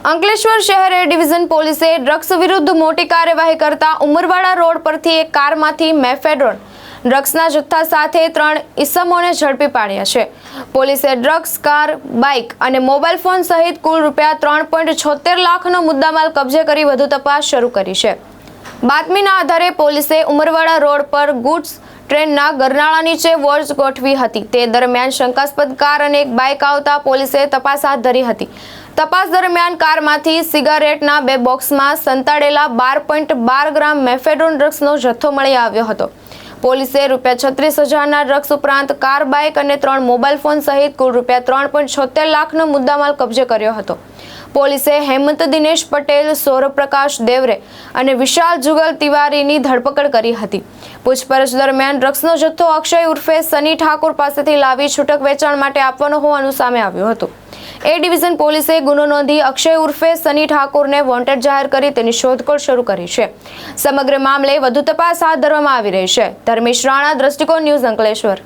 અંકલેશ્વર શહેર એ ડિવિઝન પોલીસે ડ્રગ્સ વિરુદ્ધ મોટી કાર્યવાહી કરતા ઉમરવાડા રોડ પરથી એક કારમાંથી મેફેડ્રોન ડ્રગ્સના જથ્થા સાથે 3 ઇસમોને ઝડપી પાડ્યા છે. પોલીસે ડ્રગ્સ, કાર, બાઇક અને મોબાઈલ ફોન સહિત કુલ રૂપિયા 3.76 લાખનો મુદ્દામાલ કબજે કરી વધુ તપાસ શરૂ કરી છે. બાતમીના આધારે પોલીસે ઉમરવાડા રોડ પર ગુડ્સ ટ્રેનના ગરનાળા નીચે વોચ ગોઠવી હતી. તે દરમિયાન શંકાસ્પદ કાર અને એક બાઇક આવતા પોલીસે તપાસ હાથ ધરી હતી. તપાસ દરમિયાન કારમાંથી સિગારેટના 2 બોક્સમાં સંતાડેલા 12.12 ગ્રામ મેફેડ્રોન ડ્રગ્સનો જથ્થો મળી આવ્યો હતો. પોલીસે રૂપિયા 36,000ના ડ્રગ્સ ઉપરાંત કાર, બાઇક અને 3 મોબાઈલ ફોન સહિત કુલ રૂપિયા 3.76 લાખનો મુદ્દામાલ કબજે કર્યો હતો. પોલીસે હેમંત દિનેશ પટેલ, સૌરભ પ્રકાશ દેવરે અને વિશાલ જુગલ તિવારીની ધરપકડ કરી હતી. પૂછપરછ દરમિયાન ડ્રગ્સનો જથ્થો અક્ષય ઉર્ફે સની ઠાકોર પાસેથી લાવી છૂટક વેચાણ માટે આપવાનો હોવાનું સામે આવ્યું હતું. એ ડિવિઝન પોલીસે ગુનો નોંધી અક્ષય ઉર્ફે સની ઠાકોરને વોન્ટેડ જાહેર કરી તેની શોધખોળ શરૂ કરી છે. સમગ્ર મામલે વધુ તપાસ હાથ ધરવામાં આવી રહી છે. ધર્મેશ રાણા, દ્રષ્ટિકોણ ન્યૂઝ, અંકલેશ્વર.